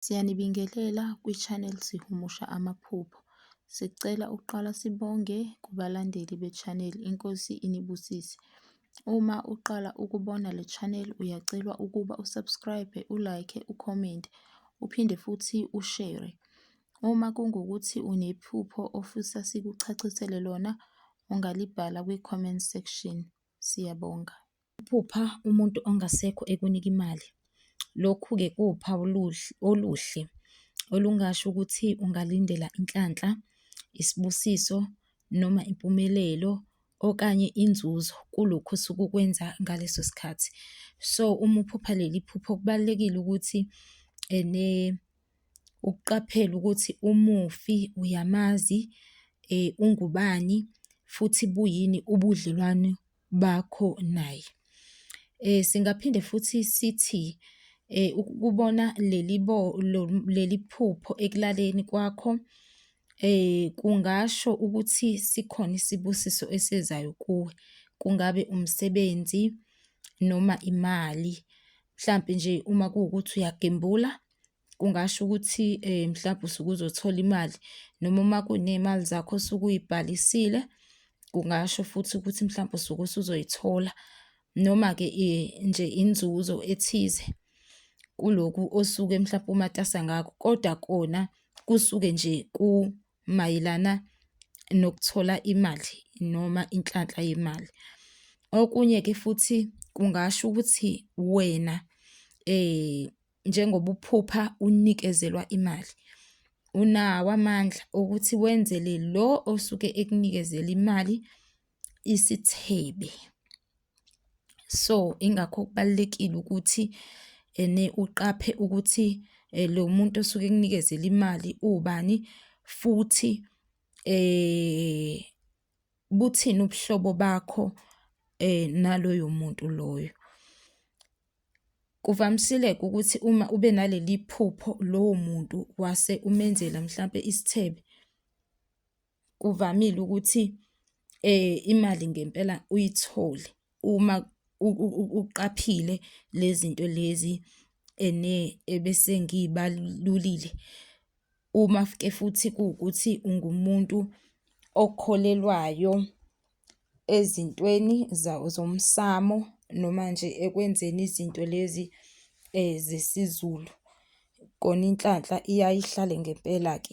Siyanibingelela kwi-channel Sihumusha Amaphupho. Sicela ukuqala sibonge kubalandeli be-channel. Inkosi inibusise. Uma uqala ukubona le channel uyacelwa ukuba usubscribe, ulike, ucommente, uphinde futhi ushare. Uma kungukuthi unephupho ofisa sikuchacisele lona, ungalibhala kwi-comment section. Siyabonga. Iphupha umuntu ongasekho ekunika imali. Lokhu-ke kuwuphawu oluhle olungasho ukuthi ungalindela inhlanhla, isibusiso noma impumelelo okanye inzuzo kulokhu osuke ukwenza ngaleso sikhathi. So uma uphupha leli phupho kubalulekile ukuthi ukuqaphela ukuthi umufi uyamazi, ungubani futhi buyini ubudlelwano bakho naye. Singaphinde futhi sithi ukubona leli phupho ekulaleni kwakho kungasho ukuthi sikhona isibusiso esezayo kuwe, kungabe umsebenzi noma imali. Mhlampe nje uma kuwukuthi uyagembula kungasho ukuthi mhlampe usuke uzothola imali, noma uma kuney'mali zakho osuke uy'bhalisile kungasho futhi ukuthi mhlampe usuke usuzoyithola, noma-ke nje inzuzo ethize kulokhu osuke mhlampe umatasa ngakho, kodwa kona kusuke nje kumayelana nokuthola imali noma inhlanhla yemali. Okunye-ke futhi kungasho ukuthi wena njengoba uphupha unikezelwa imali, unawo amandla okuthi wenzele lo osuke ekunikezela imali isithebe. So ingakho kubalulekile ukuthi uqaphe ukuthi lo muntu osuke ekunikezela imali ubani, futhi buthini ubuhlobo bakho naloyo muntu loyo. Kuvamisile-ke ukuthi uma ube naleli phupho lowo muntu wase umenzela mhlampe isithebe, kuvamile ukuthi imali ngempela uyithole uma uqaphile lezi zinto lezi ebese ngibalulile. Uma-ke futhi kuwukuthi ungumuntu okholelwayo ezintweni zomsamo noma nje ekwenzeni izinto lezi zesiZulu, kona inhlanhla iyaye ihlale ngempela-ke.